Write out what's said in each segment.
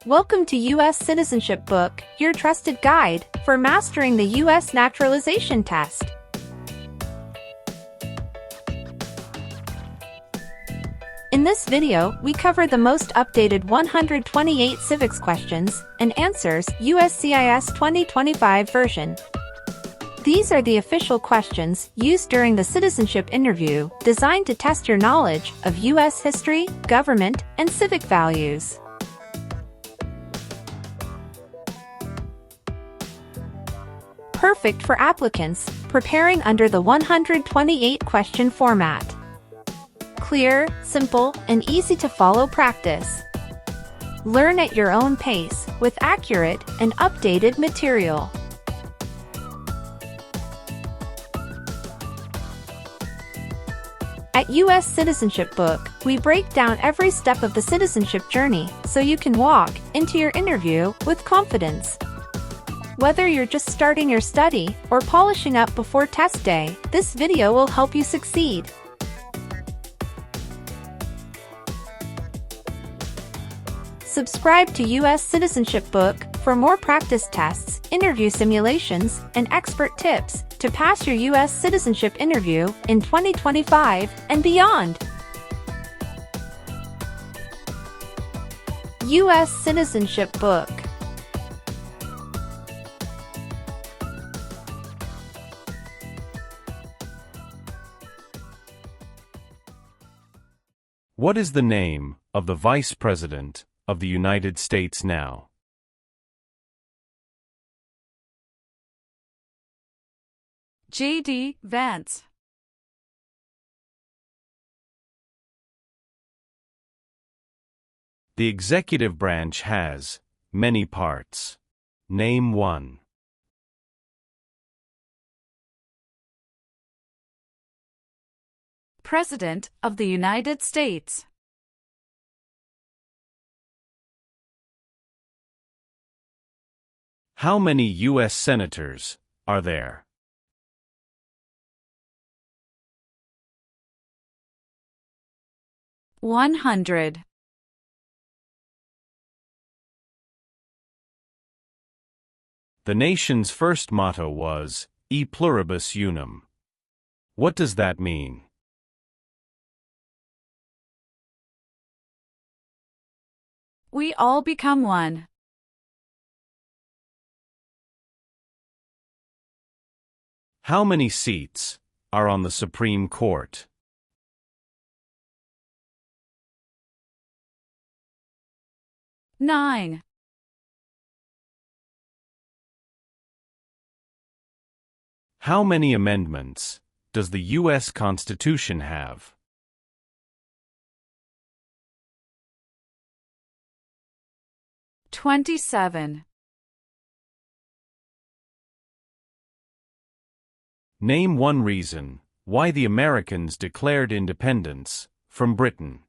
Welcome to U.S. Citizenship Book, your trusted guide for mastering the U.S. naturalization test. In this video, we cover the most updated 128 civics questions and answers USCIS 2025 version. These are the official questions used during the citizenship interview, designed to test your knowledge of U.S. history, government, and civic values. Perfect for applicants preparing under the 128-question format. Clear, simple, and easy to follow practice. Learn at your own pace with accurate and updated material. At U.S. Citizenship Book, we break down every step of the citizenship journey so you can walk into your interview with confidence. Whether you're just starting your study or polishing up before test day, this video will help you succeed. Subscribe to U.S. Citizenship Book for more practice tests, interview simulations, and expert tips to pass your U.S. citizenship interview in 2025 and beyond. U.S. Citizenship Book. What is the name of the Vice President of the United States now? J.D. Vance. The executive branch has many parts. Name one. President of the United States. How many U.S. senators are there? $100. The nation's first motto was E pluribus unum. What does that mean? We all become one. How many seats are on the Supreme Court? $9. How many amendments does the U.S. Constitution have? $27. Name one reason why the Americans declared independence from Britain.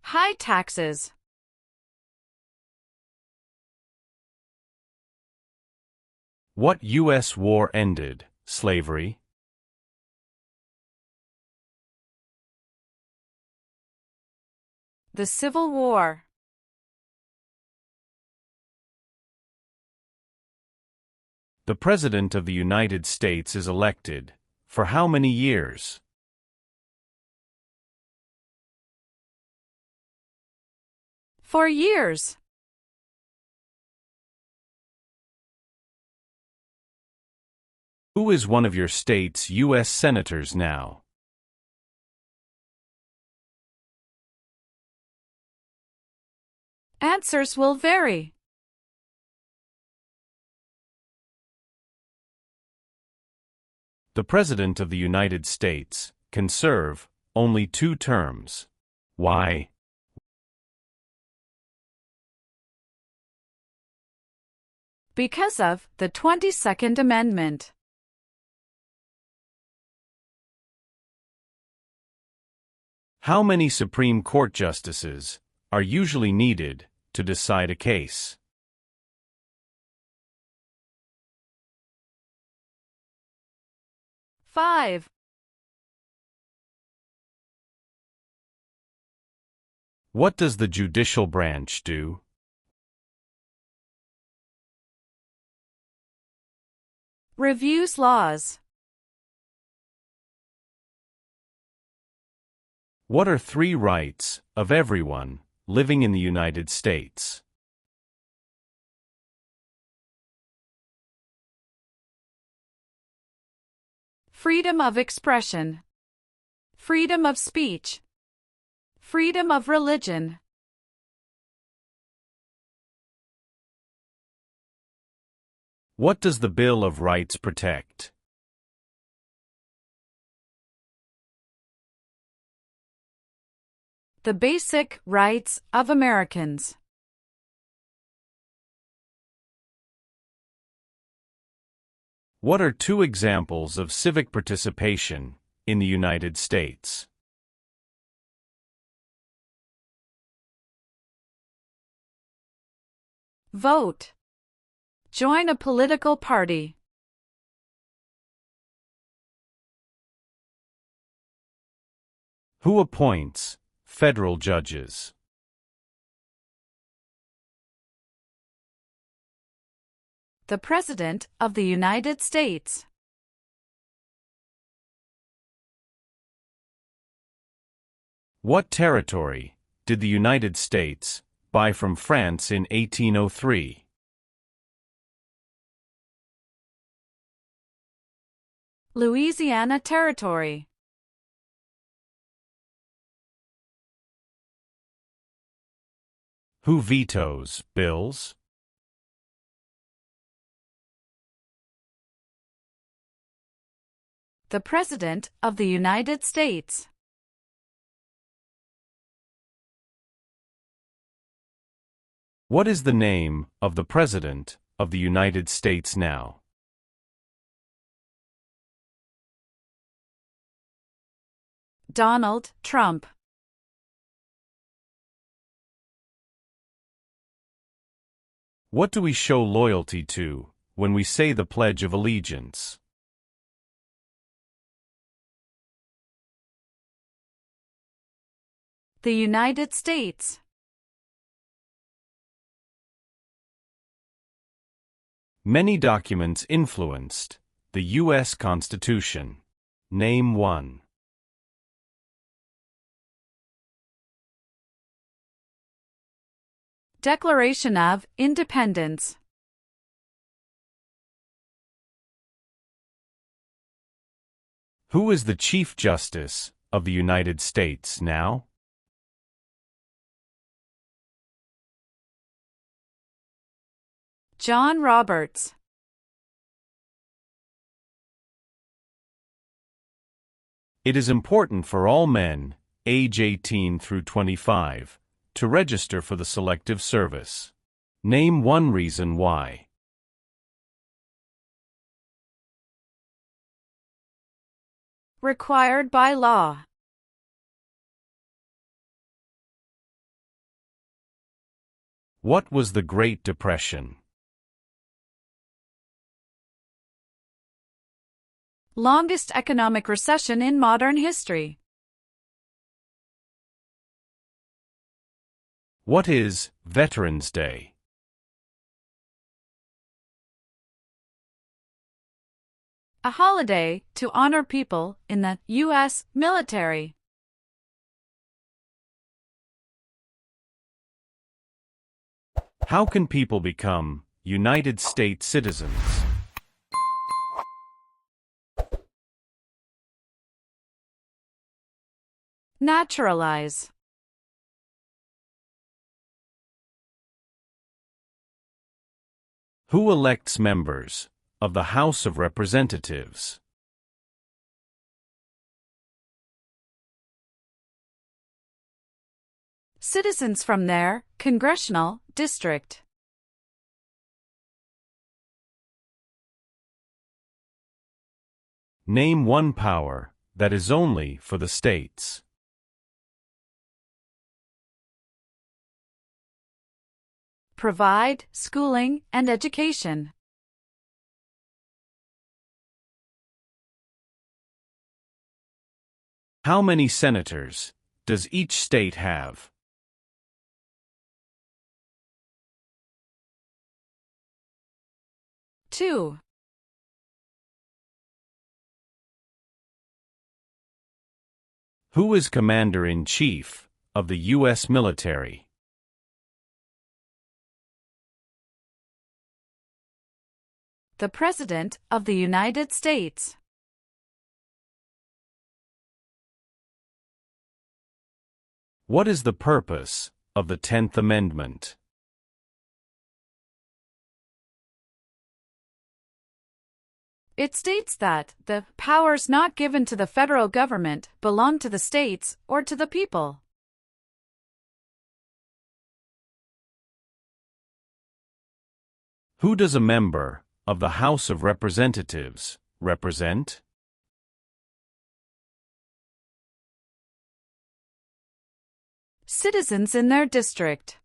High taxes. What U.S. war ended slavery? The Civil War. The President of the United States is elected for how many years? For years. Who is one of your state's U.S. senators now? Answers will vary. The President of the United States can serve only 2 terms. Why? Because of the 22nd Amendment. How many Supreme Court justices are usually needed to decide a case? 5. What does the judicial branch do? Reviews laws. What are 3 rights of everyone living in the United States? Freedom of expression. Freedom of speech. Freedom of religion. What does the Bill of Rights protect? The basic rights of Americans. What are 2 examples of civic participation in the United States? Vote. Join a political party. Who appoints federal judges? The President of the United States. What territory did the United States buy from France in 1803? Louisiana Territory. Who vetoes bills? The President of the United States. What is the name of the President of the United States now? Donald Trump. What do we show loyalty to when we say the Pledge of Allegiance? The United States. Many documents influenced the U.S. Constitution. Name 1. Declaration of Independence. Who is the Chief Justice of the United States now? John Roberts. It is important for all men, age 18 through 25, to register for the Selective Service. Name 1 reason why. Required by law. What was the Great Depression? Longest economic recession in modern history. What is Veterans Day? A holiday to honor people in the U.S. military. How can people become United States citizens? Naturalize. Who elects members of the House of Representatives? Citizens from their congressional district. Name 1 power that is only for the states. Provide schooling and education. How many senators does each state have? 2. Who is Commander-in-Chief of the U.S. military? The President of the United States. What is the purpose of the 10th Amendment? It states that the powers not given to the federal government belong to the states or to the people. Who does a member of the House of Representatives represent? Citizens in their district.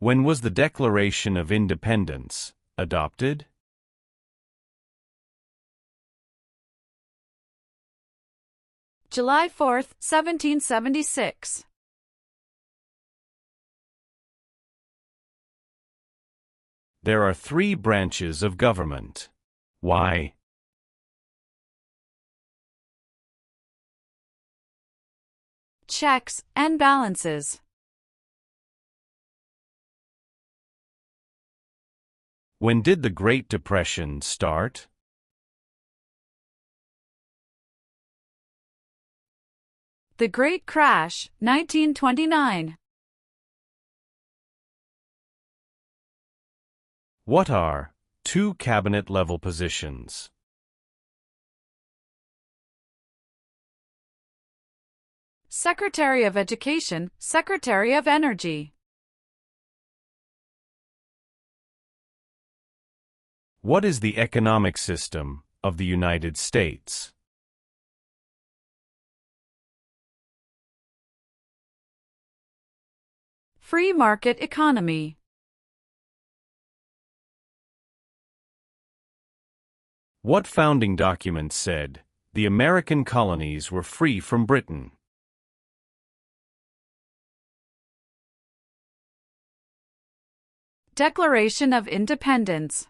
When was the Declaration of Independence adopted? July 4, 1776. There are 3 branches of government. Why? Checks and balances. When did the Great Depression start? The Great Crash, 1929. What are 2 cabinet-level positions? Secretary of Education, Secretary of Energy. What is the economic system of the United States? Free market economy. What founding document said the American colonies were free from Britain? Declaration of Independence.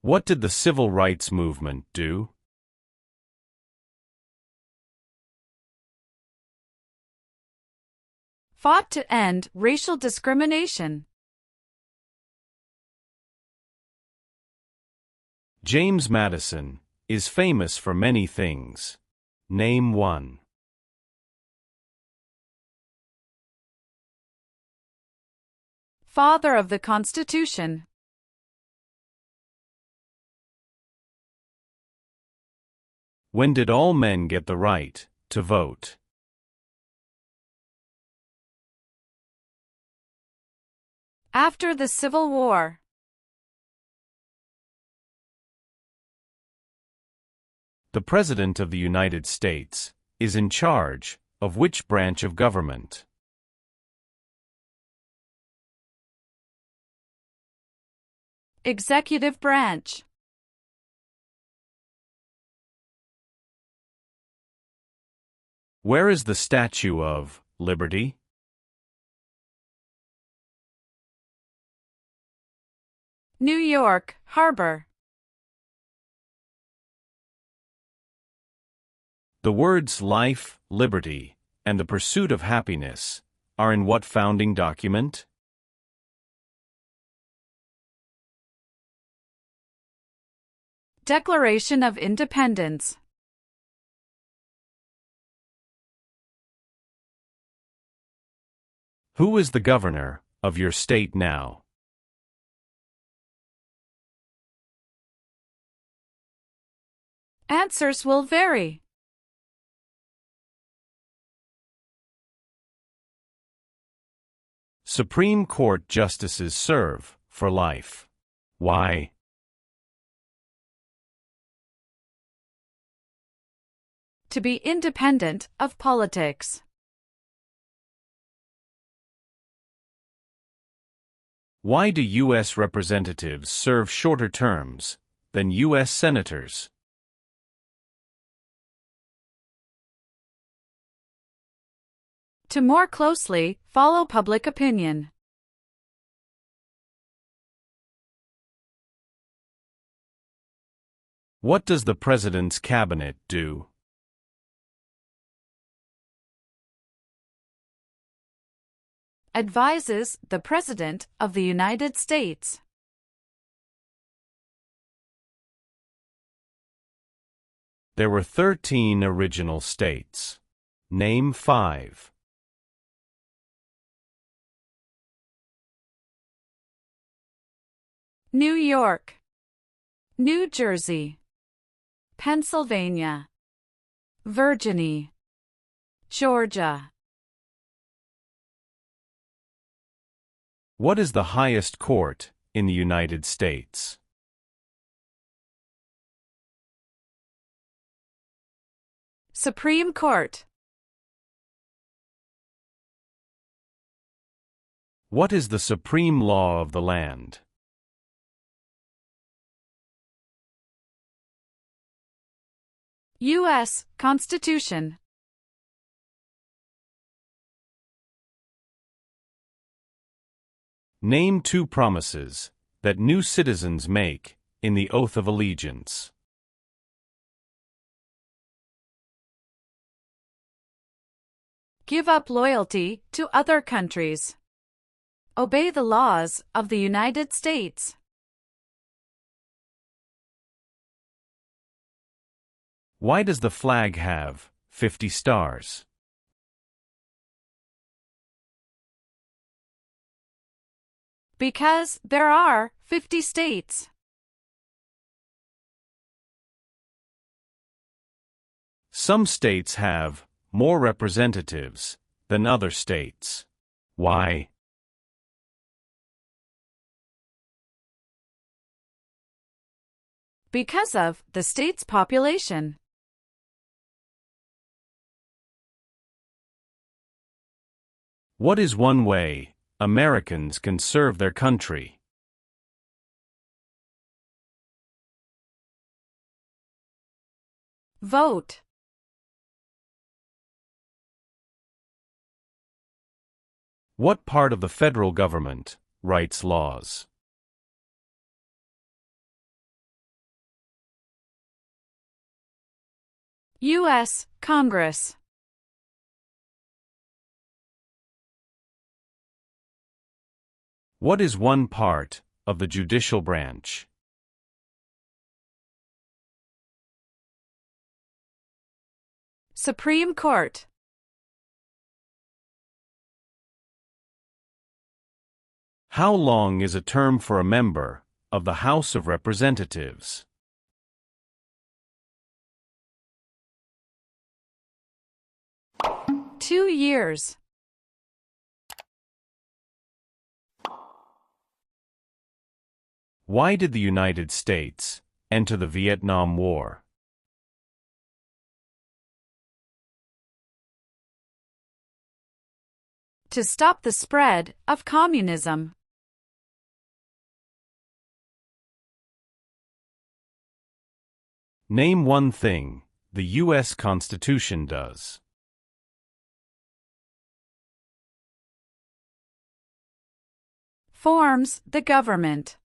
What did the Civil Rights Movement do? Fought to end racial discrimination. James Madison is famous for many things. Name one. Father of the Constitution. When did all men get the right to vote? After the Civil War. The President of the United States is in charge of which branch of government? Executive branch. Where is the Statue of Liberty? New York Harbor. The words life, liberty, and the pursuit of happiness are in what founding document? Declaration of Independence. Who is the governor of your state now? Answers will vary. Supreme Court justices serve for life. Why? To be independent of politics. Why do U.S. representatives serve shorter terms than U.S. senators? To more closely follow public opinion. What does the President's Cabinet do? Advises the President of the United States. There were 13 original states. Name 5. New York, New Jersey, Pennsylvania, Virginia, Georgia. What is the highest court in the United States? Supreme Court. What is the supreme law of the land? U.S. Constitution. Name 2 promises that new citizens make in the oath of allegiance. Give up loyalty to other countries. Obey the laws of the United States. Why does the flag have 50 stars? Because there are 50 states. Some states have more representatives than other states. Why? Because of the state's population. What is one way Americans can serve their country? Vote. What part of the federal government writes laws? U.S. Congress. What is one part of the judicial branch? Supreme Court. How long is a term for a member of the House of Representatives? 2 years. Why did the United States enter the Vietnam War? To stop the spread of communism. Name one thing the U.S. Constitution does. Forms the government.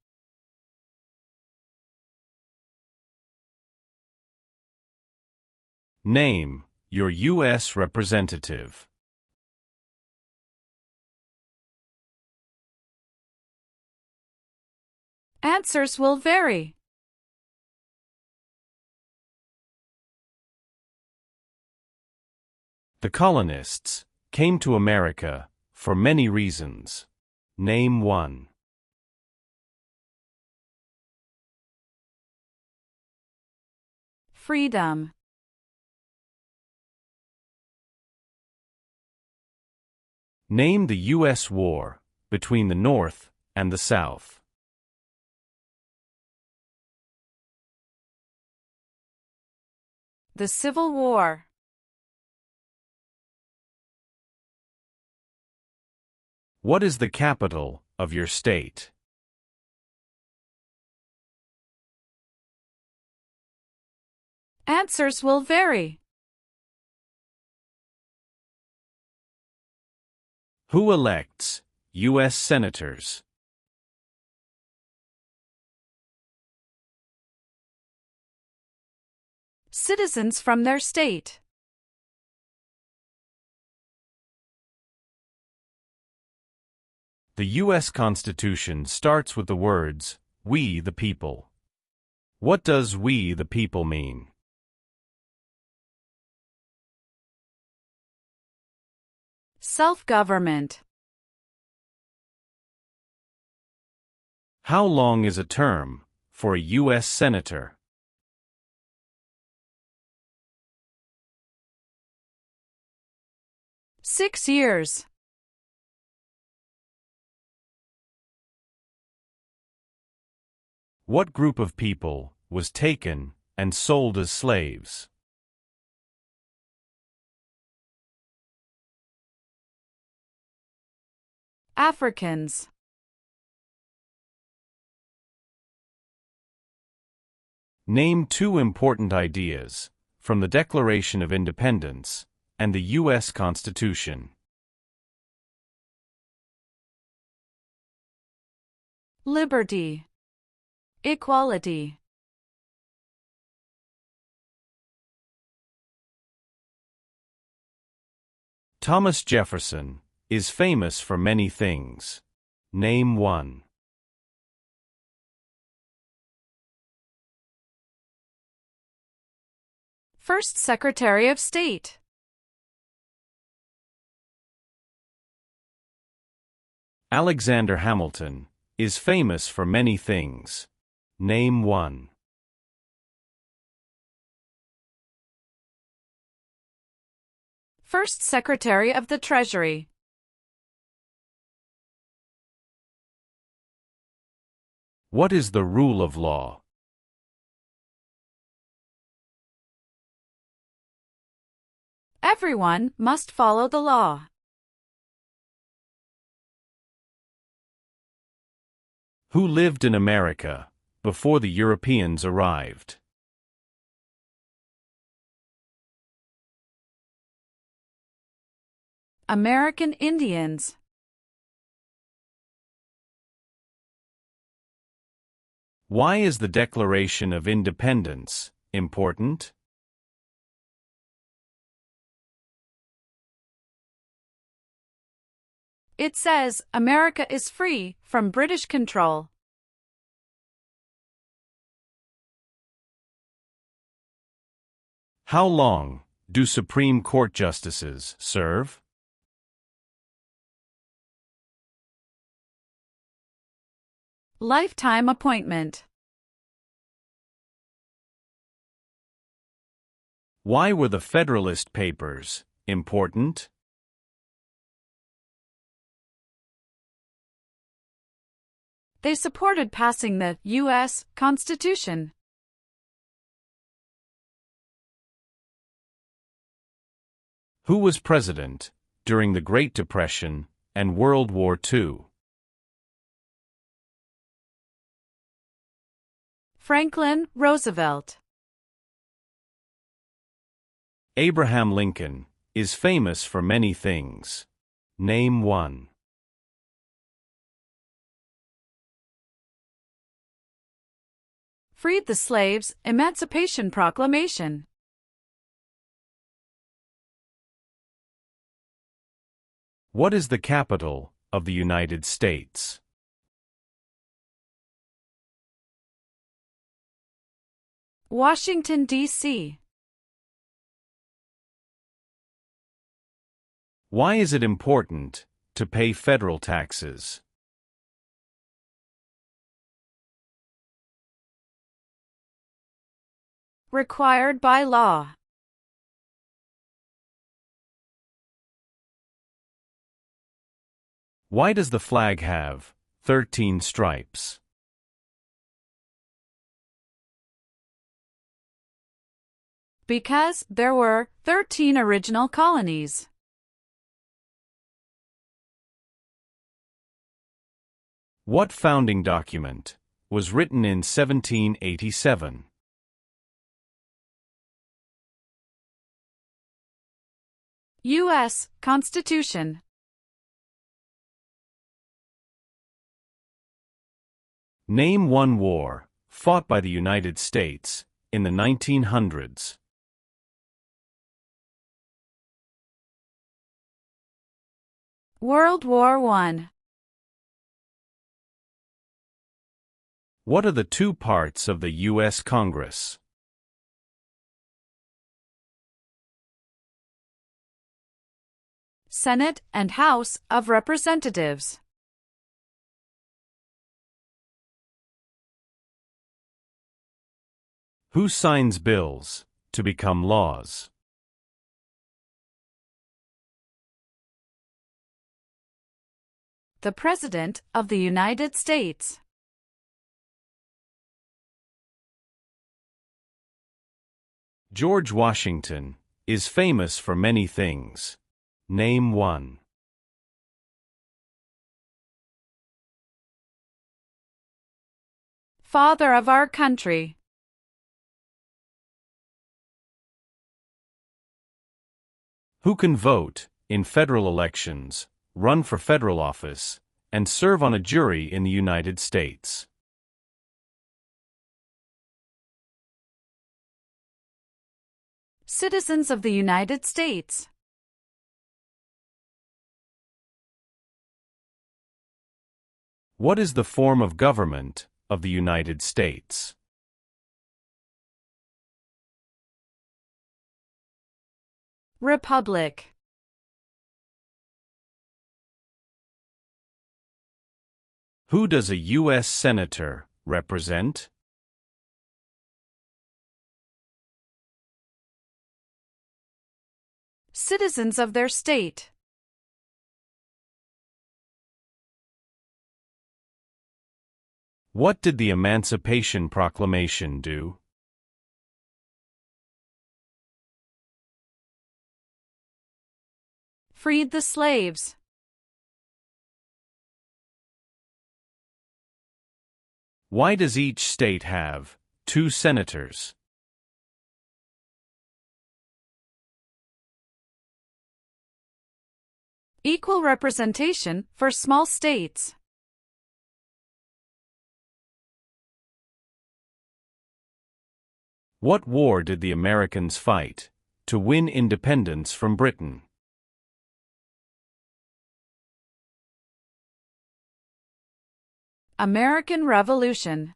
Name your U.S. representative. Answers will vary. The colonists came to America for many reasons. Name one. Freedom. Name the U.S. war between the North and the South. The Civil War. What is the capital of your state? Answers will vary. Who elects U.S. senators? Citizens from their state. The U.S. Constitution starts with the words, "We the people." What does "we the people" mean? Self-government. How long is a term for a U.S. senator? Six years. What group of people was taken and sold as slaves? Africans. Name two important ideas from the Declaration of Independence and the U.S. Constitution. Liberty. Equality. Thomas Jefferson is famous for many things. Name one. First Secretary of State. Alexander Hamilton is famous for many things. Name one. First Secretary of the Treasury. What is the rule of law? Everyone must follow the law. Who lived in America before the Europeans arrived? American Indians. Why is the Declaration of Independence important? It says America is free from British control. How long do Supreme Court justices serve? Lifetime appointment. Why were the Federalist Papers important? They supported passing the U.S. Constitution. Who was president during the Great Depression and World War II? Franklin Roosevelt. Abraham Lincoln is famous for many things. Name one. Freed the slaves, Emancipation Proclamation. What is the capital of the United States? Washington, D.C. Why is it important to pay federal taxes? Required by law. Why does the flag have 13 stripes? Because there were 13 original colonies. What founding document was written in 1787? U.S. Constitution. Name one war fought by the United States in the 1900s. World War I. What are the two parts of the U.S. Congress? Senate and House of Representatives. Who signs bills to become laws? The President of the United States. George Washington is famous for many things. Name one. Father of our country. Who can vote in federal elections, run for federal office, and serve on a jury in the United States? Citizens of the United States. What is the form of government of the United States? Republic. Who does a U.S. Senator represent? Citizens of their state. What did the Emancipation Proclamation do? Freed the slaves. Why does each state have 2 senators? Equal representation for small states. What war did the Americans fight to win independence from Britain? American Revolution.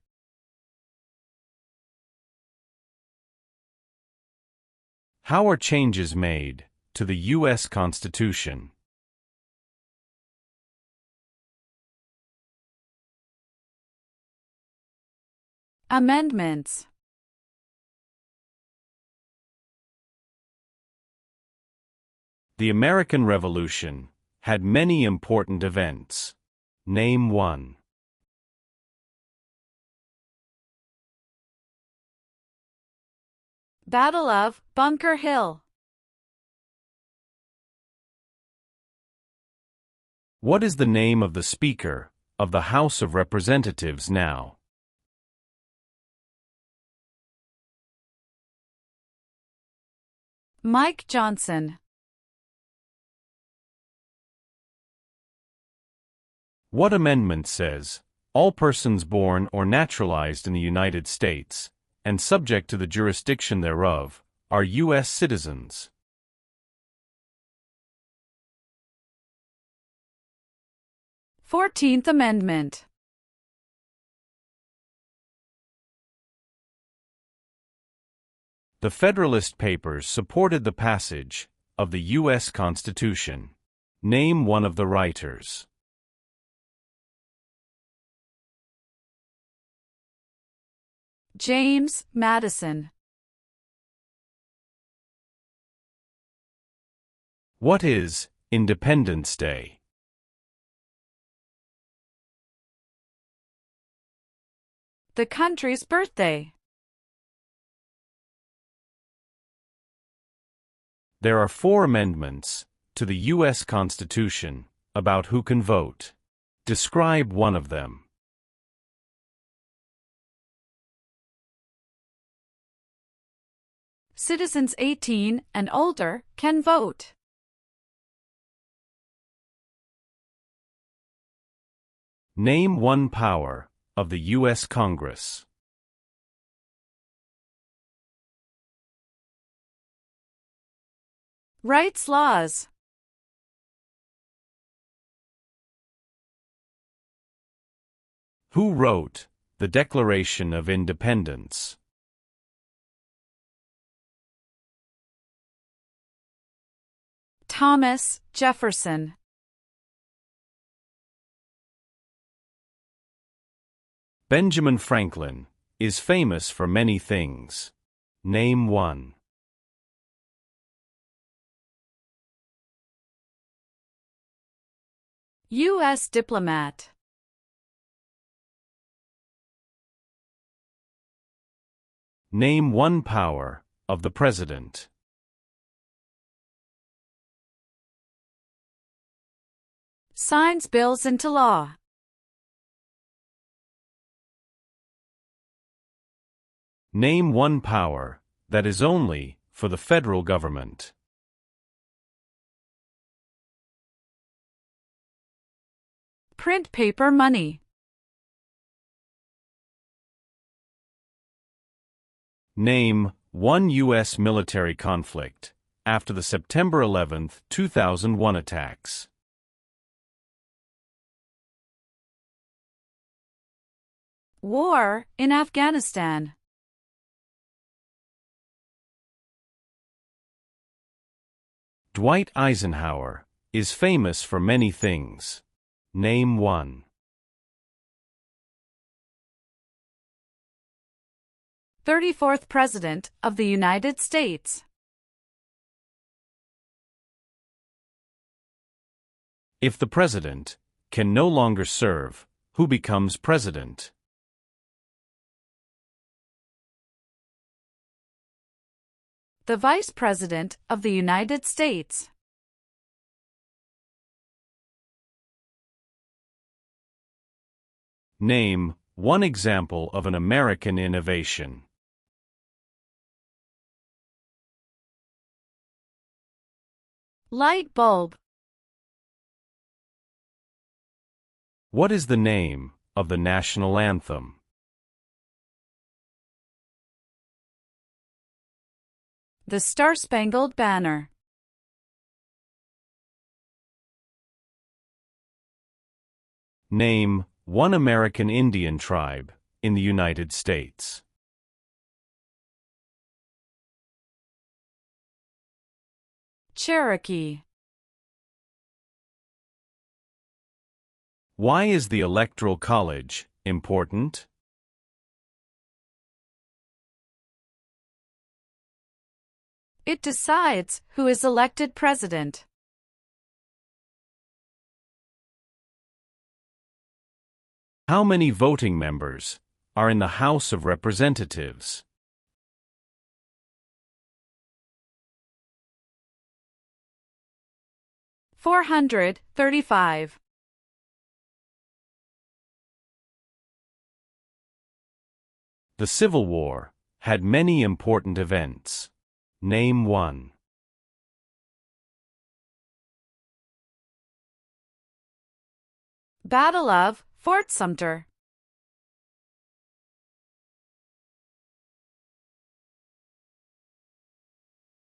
How are changes made to the U.S. Constitution? Amendments. The American Revolution had many important events. Name one. Battle of Bunker Hill. What is the name of the Speaker of the House of Representatives now? Mike Johnson. What amendment says, all persons born or naturalized in the United States, and subject to the jurisdiction thereof, are U.S. citizens? Fourteenth Amendment. The Federalist Papers supported the passage of the U.S. Constitution. Name one of the writers. James Madison. What is Independence Day? The country's birthday. There are 4 amendments to the U.S. Constitution about who can vote. Describe one of them. Citizens 18 and older can vote. Name one power of the U.S. Congress? Rights laws. Who wrote the Declaration of Independence? Thomas Jefferson. Benjamin Franklin is famous for many things. Name one. U.S. diplomat. Name one power of the President. Signs bills into law. Name one power that is only for the federal government. Print paper money. Name one U.S. military conflict after the September 11, 2001 attacks. War in Afghanistan. Dwight Eisenhower is famous for many things. Name one. – 34th President of the United States. If the president can no longer serve, who becomes president? The Vice President of the United States. Name one example of an American innovation. Light bulb. What is the name of the national anthem? The Star-Spangled Banner. Name one American Indian tribe in the United States. Cherokee. Why is the Electoral College important? It decides who is elected president. How many voting members are in the House of Representatives? – 435. The Civil War had many important events. Name one. Battle of Fort Sumter.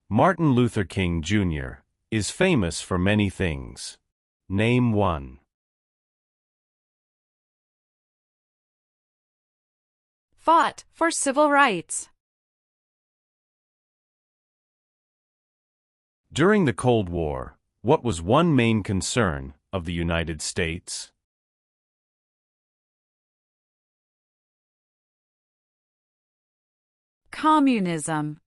Martin Luther King Jr. is famous for many things. Name one. Fought for civil rights. During the Cold War, what was one main concern of the United States? Communism.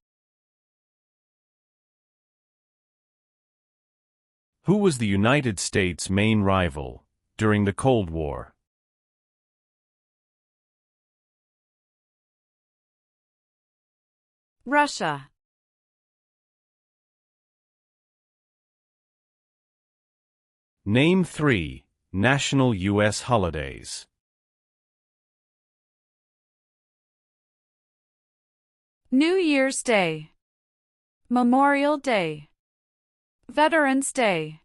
Who was the United States' main rival during the Cold War? Russia. Name three national U.S. holidays. New Year's Day. Memorial Day. Veterans' Day.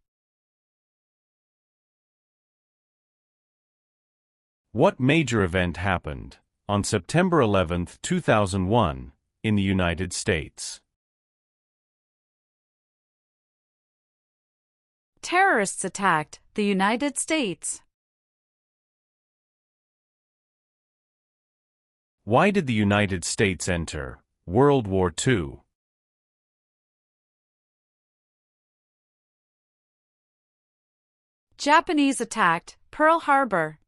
What major event happened on September 11, 2001, in the United States? Terrorists attacked the United States. Why did the United States enter World War II? Japanese attacked Pearl Harbor.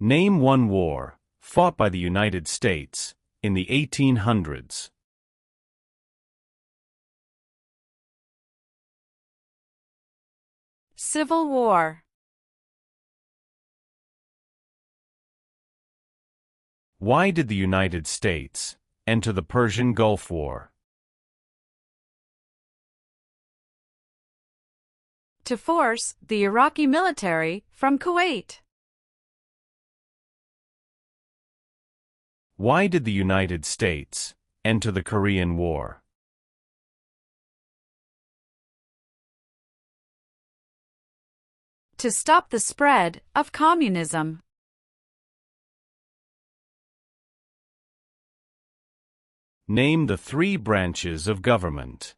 Name one war fought by the United States in the 1800s. Civil War. Why did the United States enter the Persian Gulf War? To force the Iraqi military from Kuwait. Why did the United States enter the Korean War? To stop the spread of communism. Name the three branches of government.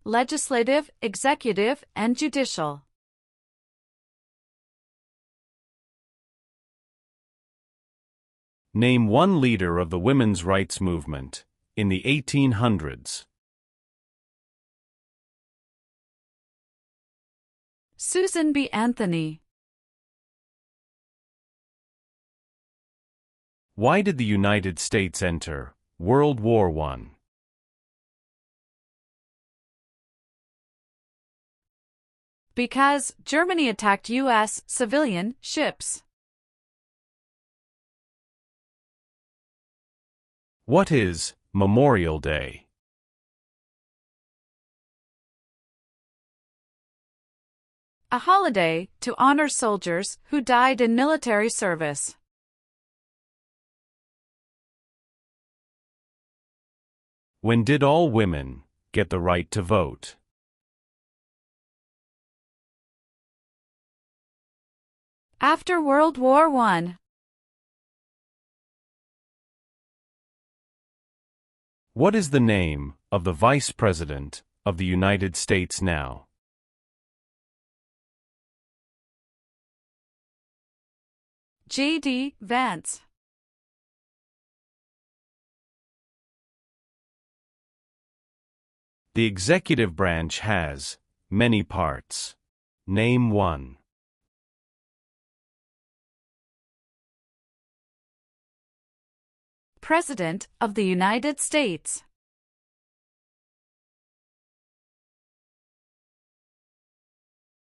Legislative, executive, and judicial. Name one leader of the women's rights movement in the 1800s. Susan B. Anthony. Why did the United States enter World War I? Because Germany attacked U.S. civilian ships. What is Memorial Day? A holiday to honor soldiers who died in military service. When did all women get the right to vote? After World War I. What is the name of the Vice President of the United States now? J.D. Vance. The executive branch has many parts. Name one. President of the United States.